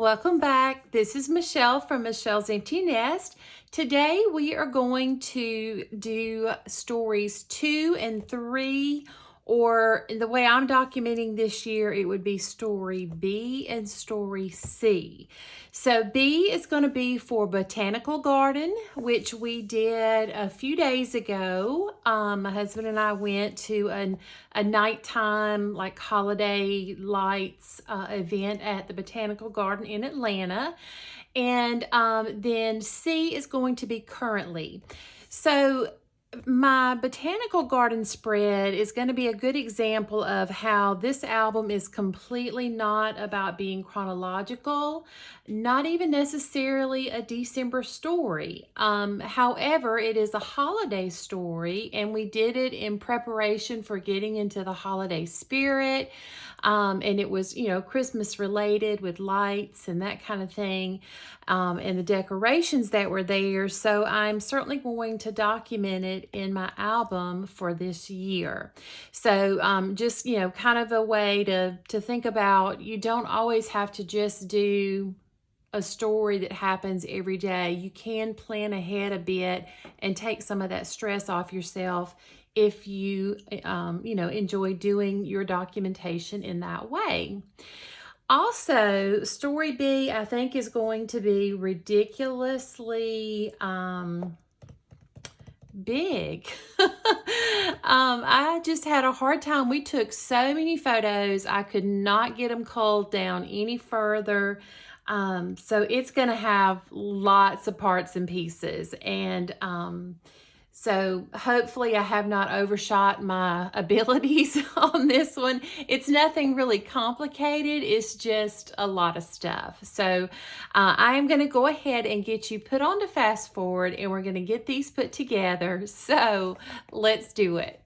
welcome back. This is Michelle from Michelle's Empty Nest. Today we are going to do stories 2 and 3, or the way I'm documenting this year, it would be story B and story C. So B is going to be for Botanical Garden, which we did a few days ago. My husband and I went to a nighttime like holiday lights event at the Botanical Garden in Atlanta. And then C is going to be currently. So my Botanical Garden spread is going to be a good example of how this album is completely not about being chronological, not even necessarily a December story. However, it is a holiday story, and we did it in preparation for getting into the holiday spirit. And it was, Christmas related with lights and that kind of thing, and the decorations that were there. So I'm certainly going to document it in my album for this year. So just, kind of a way to think about, you don't always have to just do a story that happens every day. You can plan ahead a bit and take some of that stress off yourself if you, enjoy doing your documentation in that way. Also, story B, I think, is going to be ridiculously big. I just had a hard time. We took so many photos. I could not get them culled down any further. So it's going to have lots of parts and pieces. And so hopefully I have not overshot my abilities on this one. It's nothing really complicated. It's just a lot of stuff. So I am going to go ahead and get you put on to fast forward, and we're going to get these put together. So let's do it.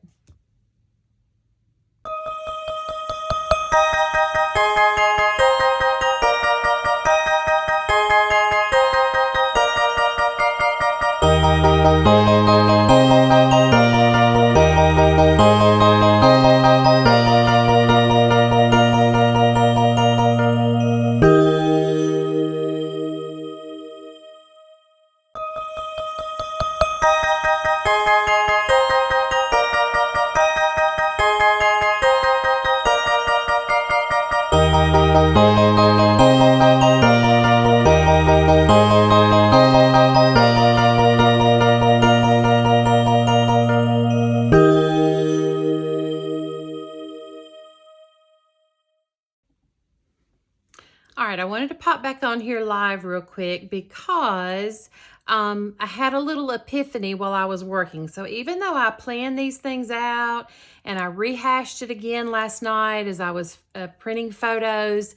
All right, I wanted to pop back on here live real quick because I had a little epiphany while I was working. So even though I planned these things out and I rehashed it again last night as I was printing photos,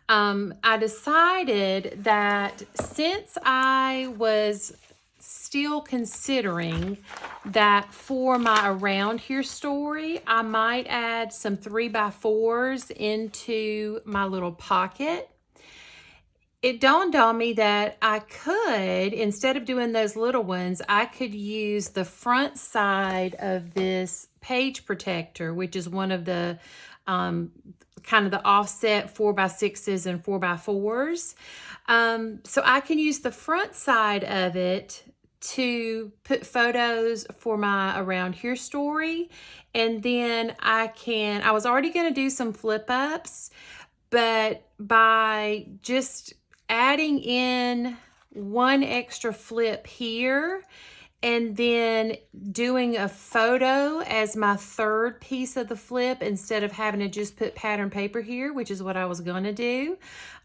I decided that since I was still considering that for my around here story, I might add some 3x4s into my little pocket. It dawned on me that I could, instead of doing those little ones, I could use the front side of this page protector, which is one of the kind of the offset 4x6s and 4x4s. So I can use the front side of it to put photos for my around here story. And then I was already going to do some flip ups, but by just adding in one extra flip here and then doing a photo as my third piece of the flip instead of having to just put pattern paper here, which is what I was going to do,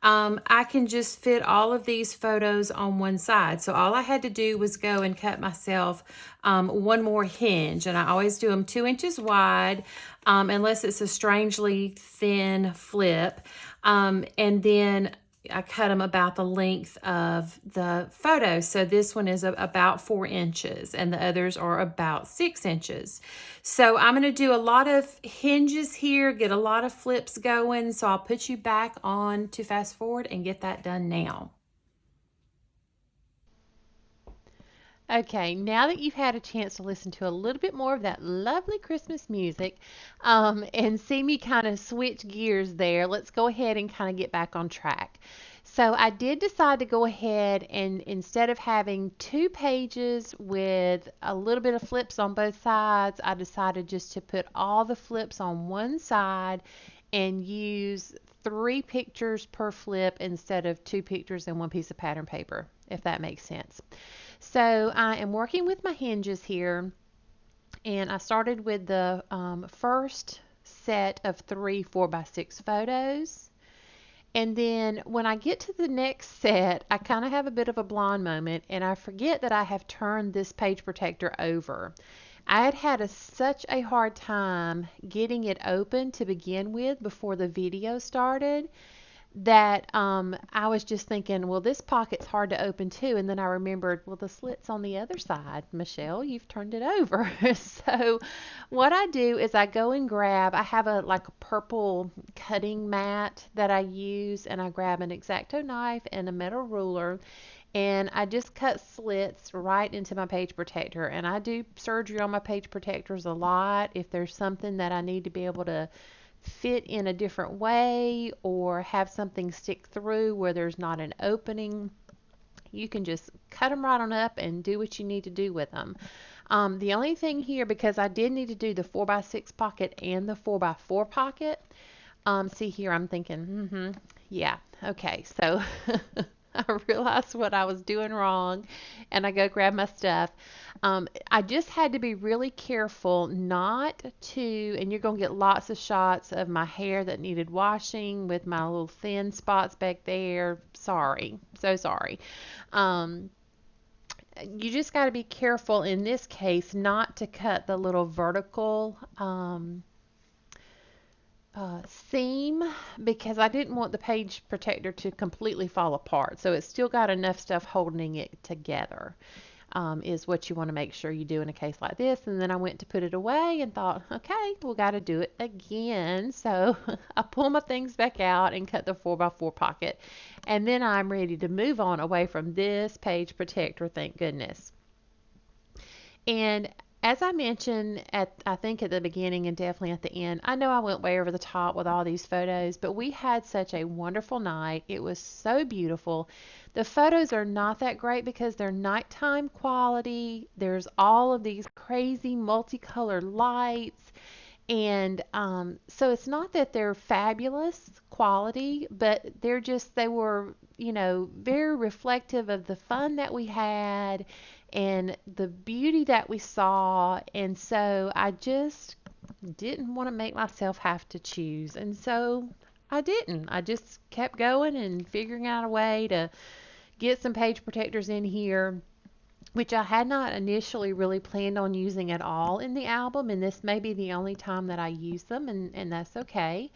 I can just fit all of these photos on one side. So all I had to do was go and cut myself one more hinge, and I always do them 2 inches wide, unless it's a strangely thin flip, and then I cut them about the length of the photo. So this one is about 4 inches and the others are about 6 inches. So I'm going to do a lot of hinges here, get a lot of flips going. So I'll put you back on to fast forward and get that done now. Okay, now that you've had a chance to listen to a little bit more of that lovely Christmas music, and see me kind of switch gears there, let's go ahead and kind of get back on track. So I did decide to go ahead and instead of having 2 pages with a little bit of flips on both sides, I decided just to put all the flips on one side and use 3 pictures per flip instead of 2 pictures and one piece of pattern paper, if that makes sense. So I am working with my hinges here, and I started with the first set of 3 4x6 photos. And then when I get to the next set, I kind of have a bit of a blonde moment and I forget that I have turned this page protector over. I had had such a hard time getting it open to begin with before the video started that I was just thinking, well, this pocket's hard to open too. And then I remembered, well, the slit's on the other side. Michelle, you've turned it over. So what I do is I go and grab, I have a like a purple cutting mat that I use, and I grab an X-Acto knife and a metal ruler, and I just cut slits right into my page protector. And I do surgery on my page protectors a lot. If there's something that I need to be able to fit in a different way or have something stick through where there's not an opening, you can just cut them right on up and do what you need to do with them. The only thing here, because I did need to do the 4x6 pocket and the 4x4 pocket, see here, I'm thinking, yeah, okay, so I realized what I was doing wrong and I go grab my stuff. I just had to be really careful not to, and you're going to get lots of shots of my hair that needed washing with my little thin spots back there. Sorry, so sorry. Um, you just got to be careful in this case not to cut the little vertical seam, because I didn't want the page protector to completely fall apart. So it's still got enough stuff holding it together, is what you want to make sure you do in a case like this. And then I went to put it away and thought, okay, we'll got to do it again. So I pull my things back out and cut the 4x4 pocket. And then I'm ready to move on away from this page protector, thank goodness. And as I mentioned I think at the beginning and definitely at the end, I know I went way over the top with all these photos, but we had such a wonderful night. It was so beautiful. The photos are not that great because they're nighttime quality. There's all of these crazy multicolored lights. And so it's not that they're fabulous quality, but they were, very reflective of the fun that we had and the beauty that we saw. And so I just didn't want to make myself have to choose. And so I didn't. I just kept going and figuring out a way to get some page protectors in here, which I had not initially really planned on using at all in the album, and this may be the only time that I use them, and that's okay.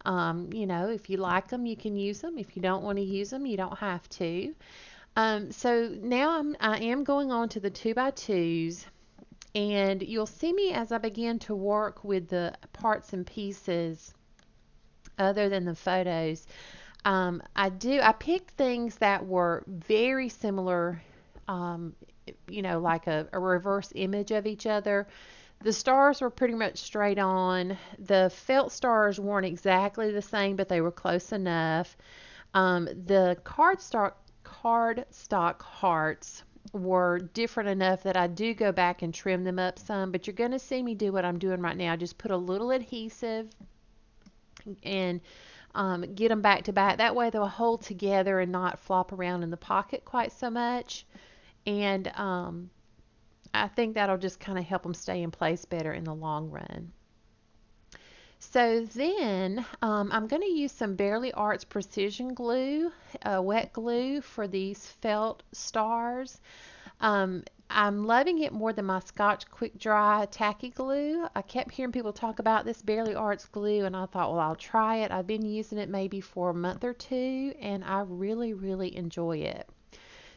If you like them, you can use them. If you don't want to use them, you don't have to. So now I am going on to the 2x2s, and you'll see me as I begin to work with the parts and pieces other than the photos. I picked things that were very similar, like a reverse image of each other. The stars were pretty much straight on. The felt stars weren't exactly the same, but they were close enough. The cardstock hearts were different enough that I do go back and trim them up some, but you're going to see me do what I'm doing right now. Just put a little adhesive and get them back to back. That way they'll hold together and not flop around in the pocket quite so much. And I think that'll just kind of help them stay in place better in the long run. So then I'm going to use some Bearly Arts Precision Glue, wet glue, for these felt stars. I'm loving it more than my Scotch Quick Dry Tacky Glue. I kept hearing people talk about this Bearly Arts glue, and I thought, well, I'll try it. I've been using it maybe for a month or two, and I really, really enjoy it.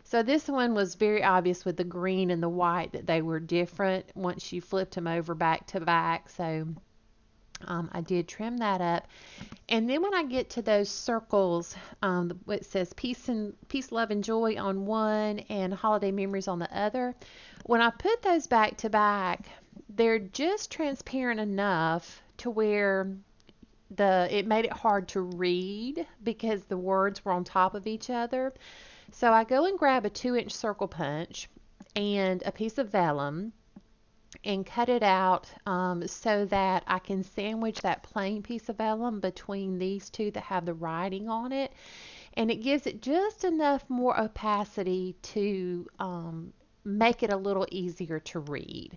So this one was very obvious with the green and the white that they were different once you flipped them over back to back. So I did trim that up. And then when I get to those circles, it says peace, love, and joy on one and holiday memories on the other. When I put those back to back, they're just transparent enough to where it made it hard to read because the words were on top of each other. So I go and grab a 2-inch circle punch and a piece of vellum and cut it out so that I can sandwich that plain piece of vellum between these two that have the writing on it. And it gives it just enough more opacity to make it a little easier to read.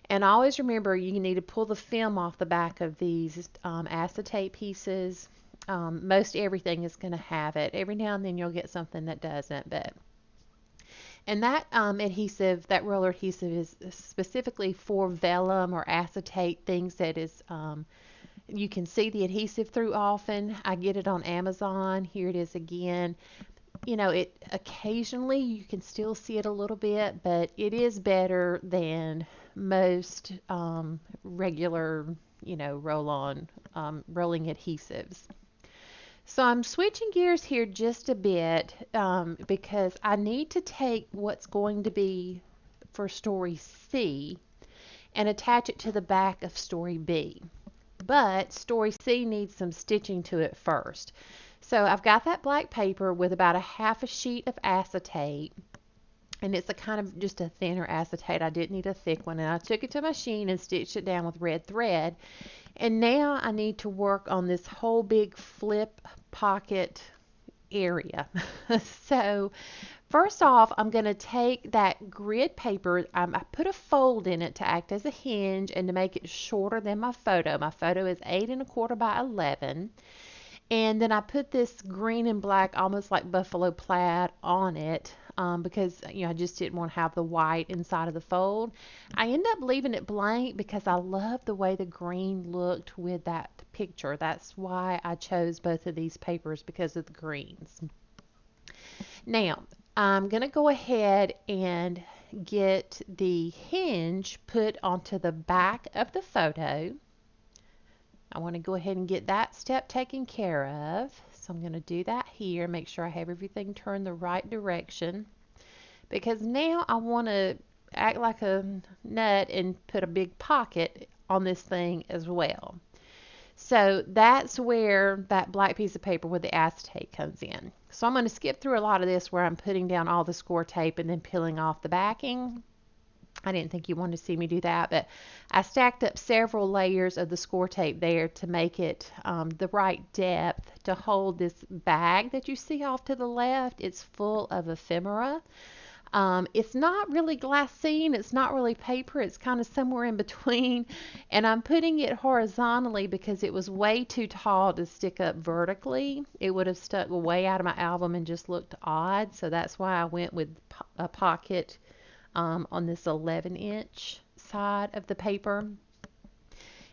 And always remember you need to pull the film off the back of these acetate pieces. Most everything is going to have it. Every now and then you'll get something that doesn't, but and that adhesive, that roller adhesive, is specifically for vellum or acetate things that is you can see the adhesive through often. I get it on Amazon. Here it is again. You know, it occasionally you can still see it a little bit, but it is better than most regular, roll-on rolling adhesives. So I'm switching gears here just a bit because I need to take what's going to be for story C and attach it to the back of story B. But story C needs some stitching to it first. So I've got that black paper with about a half a sheet of acetate, and it's a kind of just a thinner acetate. I didn't need a thick one, and I took it to my machine and stitched it down with red thread. And now I need to work on this whole big flip pocket area. So first off, I'm going to take that grid paper. I put a fold in it to act as a hinge and to make it shorter than my photo. My photo is 8 1/4 by 11. And then I put this green and black, almost like buffalo plaid, on it because I just didn't want to have the white inside of the fold. I end up leaving it blank because I love the way the green looked with that picture. That's why I chose both of these papers, because of the greens. Now, I'm going to go ahead and get the hinge put onto the back of the photo. I want to go ahead and get that step taken care of. So I'm going to do that here, make sure I have everything turned the right direction. Because now I want to act like a nut and put a big pocket on this thing as well. So that's where that black piece of paper with the acetate comes in. So I'm going to skip through a lot of this where I'm putting down all the score tape and then peeling off the backing. I didn't think you wanted to see me do that, but I stacked up several layers of the score tape there to make it the right depth to hold this bag that you see off to the left. It's full of ephemera. It's not really glassine, it's not really paper, it's kind of somewhere in between. And I'm putting it horizontally because it was way too tall to stick up vertically. It would have stuck way out of my album and just looked odd. So that's why I went with a pocket on this 11-inch side of the paper.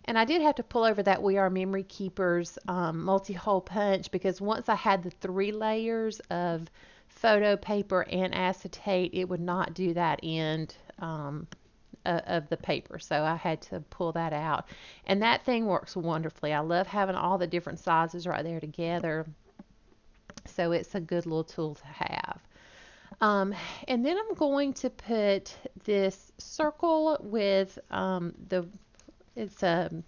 And I did have to pull over that We Are Memory Keepers multi-hole punch because once I had the 3 layers of photo paper and acetate, it would not do that end of the paper. So I had to pull that out. And that thing works wonderfully. I love having all the different sizes right there together. So it's a good little tool to have. And then I'm going to put this circle with it's the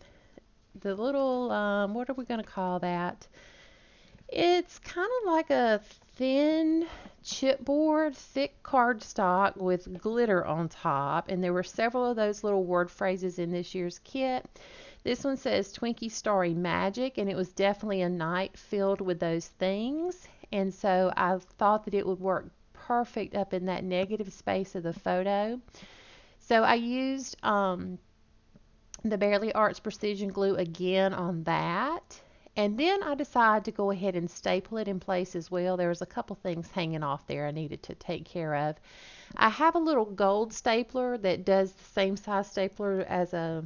little, what are we going to call that? It's kind of like a thin chipboard, thick cardstock with glitter on top. And there were several of those little word phrases in this year's kit. This one says Twinkie Starry Magic, and it was definitely a night filled with those things. And so I thought that it would work perfect up in that negative space of the photo. So I used the Barely Arts Precision Glue again on that. And then I decided to go ahead and staple it in place as well. There was a couple things hanging off there I needed to take care of. I have a little gold stapler that does the same size stapler as a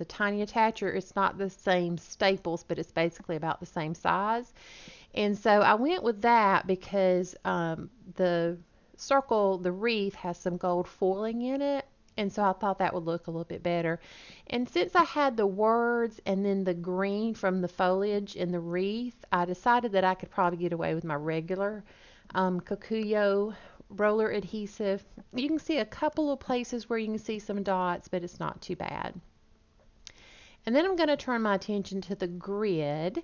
tiny attacher. It's not the same staples, but it's basically about the same size. And so I went with that because the circle, the wreath, has some gold foiling in it. And so I thought that would look a little bit better. And since I had the words and then the green from the foliage in the wreath, I decided that I could probably get away with my regular Kokuyo roller adhesive. You can see a couple of places where you can see some dots, but it's not too bad. And then I'm going to turn my attention to the grid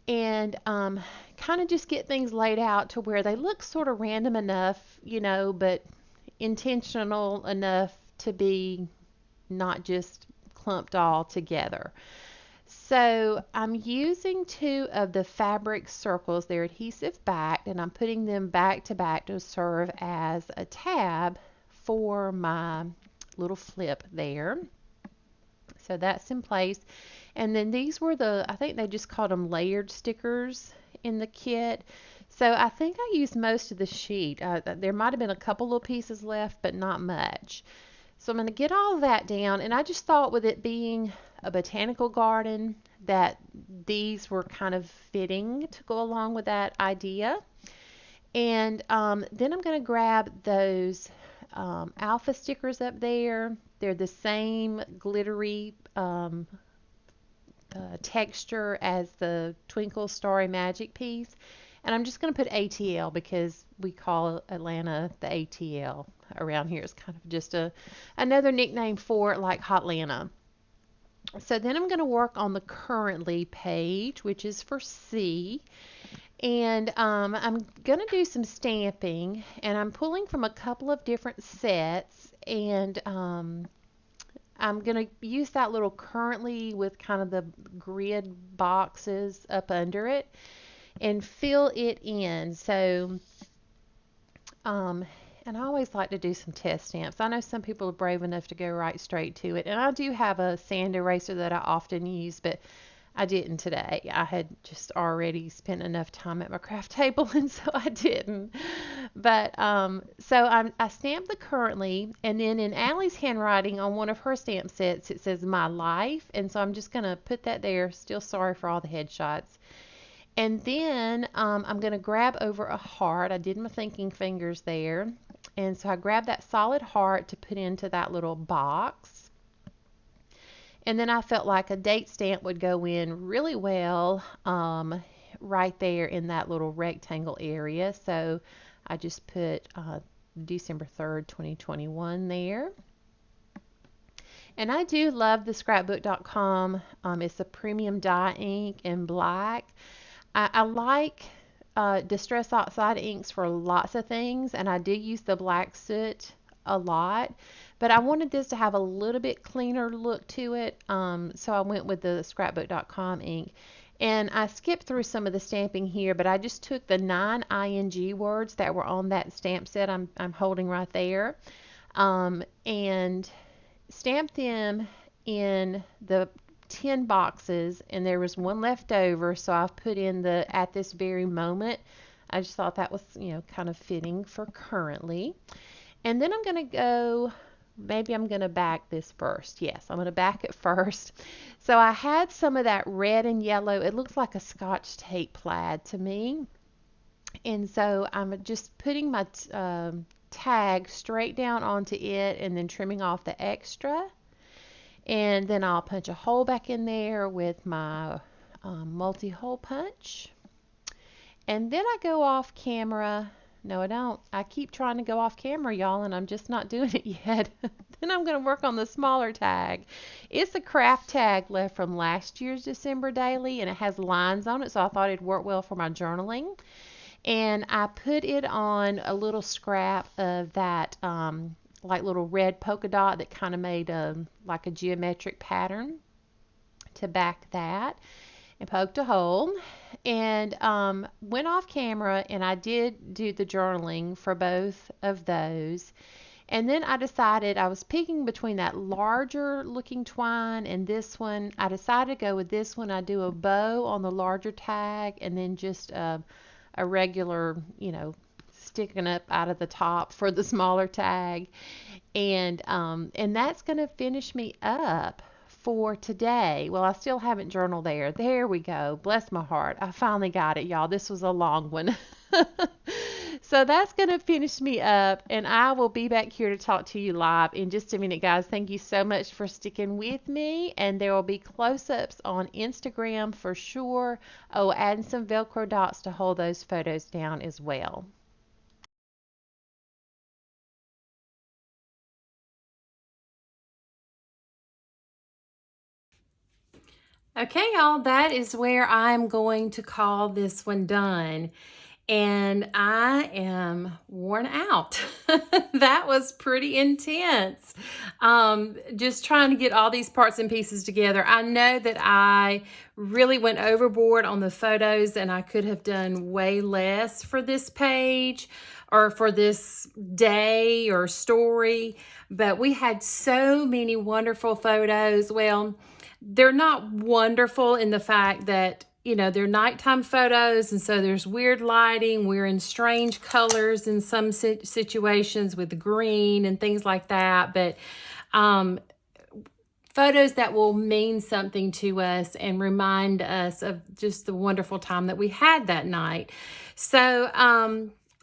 and kind of just get things laid out to where they look sort of random enough, but intentional enough to be not just clumped all together. So I'm using two of the fabric circles. They're adhesive backed, and I'm putting them back to back to serve as a tab for my little flip there. So that's in place. And then these were I think they just called them layered stickers in the kit. So I think I used most of the sheet. There might have been a couple little pieces left, but not much. So I'm going to get all of that down. And I just thought with it being a botanical garden that these were kind of fitting to go along with that idea. And then I'm going to grab those alpha stickers up there. They're the same glittery texture as the Twinkle Starry Magic piece. And I'm just going to put ATL because we call Atlanta the ATL around here. It's kind of just another nickname for it, like Hotlanta. So then I'm going to work on the currently page, which is for C. And I'm going to do some stamping, and I'm pulling from a couple of different sets. And I'm going to use that little currently with kind of the grid boxes up under it and fill it in. So, and I always like to do some test stamps. I know some people are brave enough to go right straight to it. And I do have a sand eraser that I often use, but I didn't today. I had just already spent enough time at my craft table, and so I didn't. But so I stamped the currently, and then in Allie's handwriting on one of her stamp sets, it says my life, and so I'm just going to put that there. Still sorry for all the headshots. And then I'm going to grab over a heart. I did my thinking fingers there. And so I grabbed that solid heart to put into that little box. And then I felt like a date stamp would go in really well right there in that little rectangle area. So I just put December 3rd, 2021 there. And I do love the scrapbook.com. It's a premium dye ink in black. I like Distress Oxide inks for lots of things, and I do use the black soot a lot, but I wanted this to have a little bit cleaner look to it, so I went with the scrapbook.com ink. And I skipped through some of the stamping here, but I just took the 9 ing words that were on that stamp set I'm holding right there, and stamped them in the 10 boxes, and there was one left over, so I've put in the at this very moment. I just thought that was, kind of fitting for currently. And then I'm going to go, maybe I'm going to back this first. Yes, I'm going to back it first. So I had some of that red and yellow. It looks like a Scotch tape plaid to me. And so I'm just putting my tag straight down onto it and then trimming off the extra. And then I'll punch a hole back in there with my multi-hole punch. And then I go off camera. No, I don't. I keep trying to go off camera, y'all, and I'm just not doing it yet. Then I'm going to work on the smaller tag. It's a craft tag left from last year's December daily, and it has lines on it, so I thought it'd work well for my journaling. And I put it on a little scrap of that like little red polka dot that kind of made like a geometric pattern to back that, and poked a hole, and went off camera, and I did do the journaling for both of those. And then I decided I was picking between that larger looking twine and this one. I decided to go with this one. I do a bow on the larger tag and then just a regular, sticking up out of the top for the smaller tag. And that's going to finish me up for today. Well, I still haven't journaled there. There we go. Bless my heart. I finally got it, y'all. This was a long one. So that's going to finish me up, and I will be back here to talk to you live in just a minute, guys. Thank you so much for sticking with me, and there will be close-ups on Instagram for sure. Oh, adding some Velcro dots to hold those photos down as well. Okay, y'all, that is where I'm going to call this one done. And I am worn out. That was pretty intense. Just trying to get all these parts and pieces together. I know that I really went overboard on the photos and I could have done way less for this page or for this day or story, but we had so many wonderful photos. Well, they're not wonderful in the fact that, you know, they're nighttime photos, and so there's weird lighting. We're in strange colors in some situations with green and things like that. But photos that will mean something to us and remind us of just the wonderful time that we had that night. So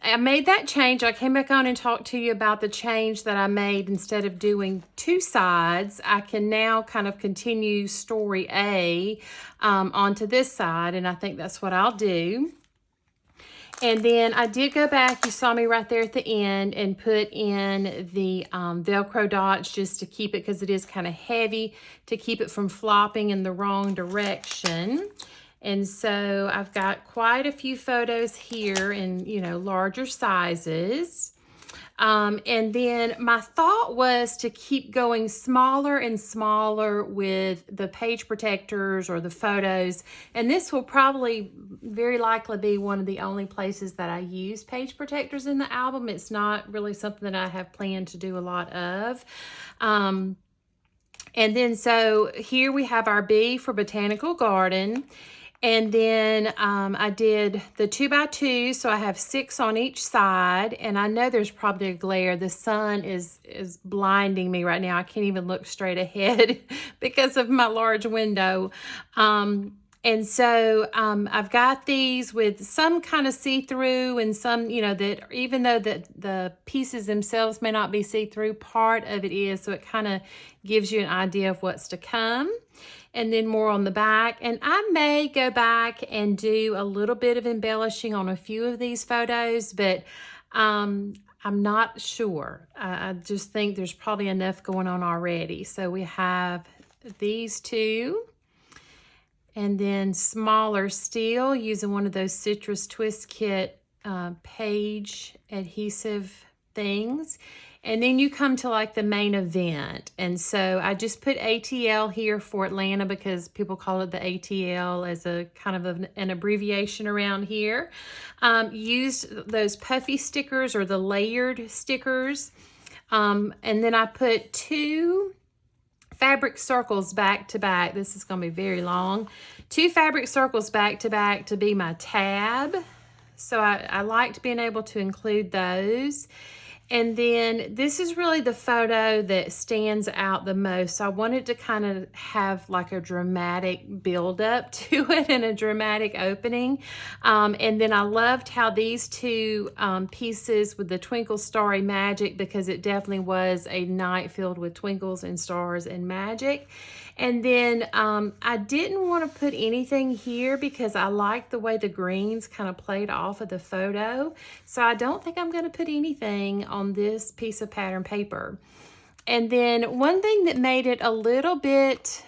I made that change. I came back on and talked to you about the change that I made. Instead of doing two sides, I can now kind of continue story A onto this side, and I think that's what I'll do. And then I did go back, you saw me right there at the end, and put in the Velcro dots just to keep it, because it is kind of heavy, to keep it from flopping in the wrong direction. And so I've got quite a few photos here in, you know, larger sizes. And then my thought was to keep going smaller and smaller with the page protectors or the photos. And this will probably very likely be one of the only places that I use page protectors in the album. It's not really something that I have planned to do a lot of. And then so here we have our B for Botanical Garden. And then I did the 2x2, so I have 6 on each side. And I know there's probably a glare. The sun is blinding me right now. I can't even look straight ahead because of my large window. And so I've got these with some kind of see-through, and some, you know, that even though the pieces themselves may not be see-through, part of it is, so it kind of gives you an idea of what's to come. And then more on the back. And I may go back and do a little bit of embellishing on a few of these photos, but I'm not sure. I just think there's probably enough going on already. So we have these two. And then smaller still, using one of those Citrus Twist Kit page adhesive things. And then you come to like the main event. And so I just put ATL here for Atlanta because people call it the ATL as a kind of an abbreviation around here. Used those puffy stickers or the layered stickers. And then I put 2 fabric circles back to back. This is going to be very long. 2 fabric circles back to back to be my tab. So I liked being able to include those. And then this is really the photo that stands out the most. So I wanted to kind of have like a dramatic build-up to it and a dramatic opening. And then I loved how these 2 pieces with the Twinkle Starry Magic, because it definitely was a night filled with twinkles and stars and magic. And then I didn't want to put anything here because I like the way the greens kind of played off of the photo. So I don't think I'm going to put anything on this piece of pattern paper. And then one thing that made it a little bit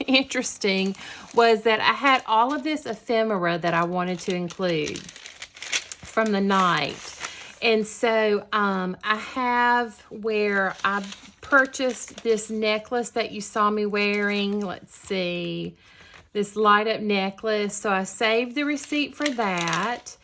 interesting was that I had all of this ephemera that I wanted to include from the night. And so I have where I purchased this necklace that you saw me wearing. Let's see, this light up necklace. So I saved the receipt for that.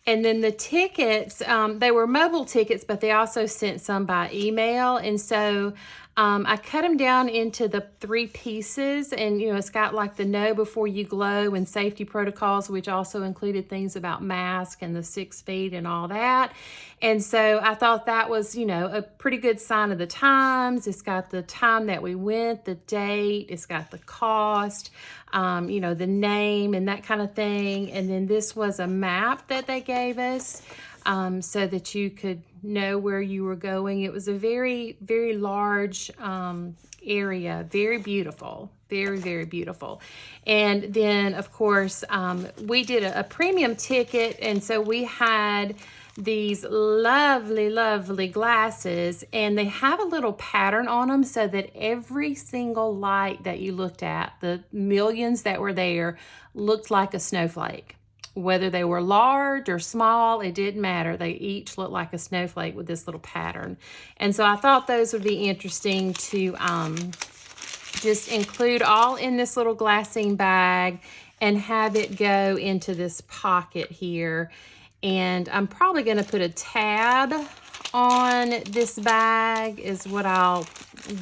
And then the tickets, they were mobile tickets, but they also sent some by email. And so I cut them down into the 3 pieces, and, you know, it's got like the know before you glow and safety protocols, which also included things about mask and the 6 feet and all that. And so I thought that was, you know, a pretty good sign of the times. It's got the time that we went, the date, it's got the cost, you know, the name and that kind of thing. And then this was a map that they gave us so that you could know where you were going. It was a very, very large area, very beautiful, very, very beautiful. And then, of course, we did a premium ticket, and so we had these lovely, lovely glasses, and they have a little pattern on them so that every single light that you looked at, the millions that were there, looked like a snowflake. Whether they were large or small, it didn't matter. They each looked like a snowflake with this little pattern. And so I thought those would be interesting to just include all in this little glassine bag and have it go into this pocket here. And I'm probably going to put a tab on this bag is what I'll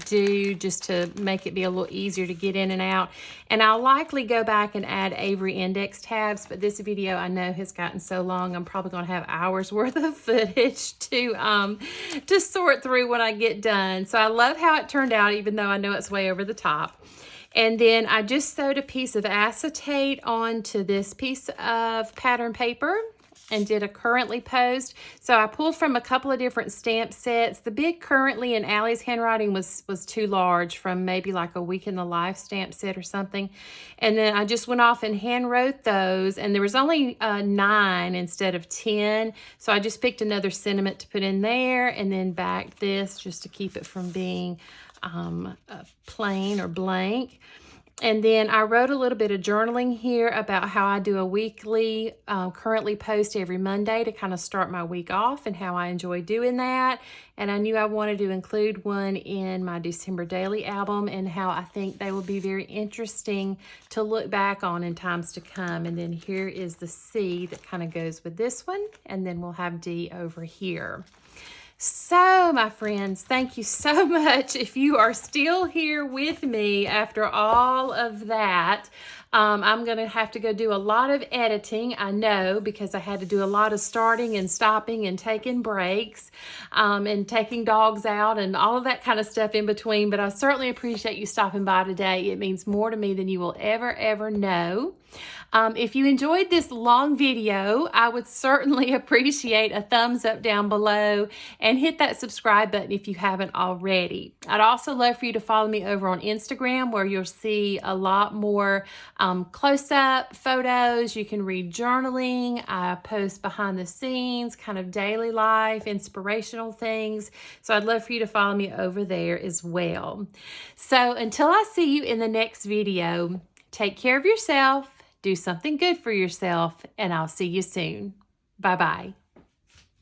do, just to make it be a little easier to get in and out. And I'll likely go back and add Avery index tabs, but this video I know has gotten so long, I'm probably going to have hours worth of footage to sort through when I get done. So I love how it turned out, even though I know it's way over the top. And then I just sewed a piece of acetate onto this piece of pattern paper and did a currently posed. So I pulled from a couple of different stamp sets. The big currently in Allie's handwriting was too large, from maybe like a week in the life stamp set or something. And then I just went off and hand wrote those, and there was only 9 instead of 10. So I just picked another sentiment to put in there, and then backed this just to keep it from being plain or blank. And then I wrote a little bit of journaling here about how I do a weekly currently post every Monday to kind of start my week off, and how I enjoy doing that. And I knew I wanted to include one in my December daily album, and how I think they will be very interesting to look back on in times to come. And then here is the C that kind of goes with this one, and then we'll have D over here. So, my friends, thank you so much. If you are still here with me after all of that, I'm going to have to go do a lot of editing, I know, because I had to do a lot of starting and stopping and taking breaks and taking dogs out and all of that kind of stuff in between. But I certainly appreciate you stopping by today. It means more to me than you will ever know. If you enjoyed this long video, I would certainly appreciate a thumbs up down below, and hit that subscribe button if you haven't already. I'd also love for you to follow me over on Instagram, where you'll see a lot more close-up photos. You can read journaling. I post behind the scenes, kind of daily life, inspirational things. So I'd love for you to follow me over there as well. So until I see you in the next video, take care of yourself. Do something good for yourself, and I'll see you soon. Bye-bye.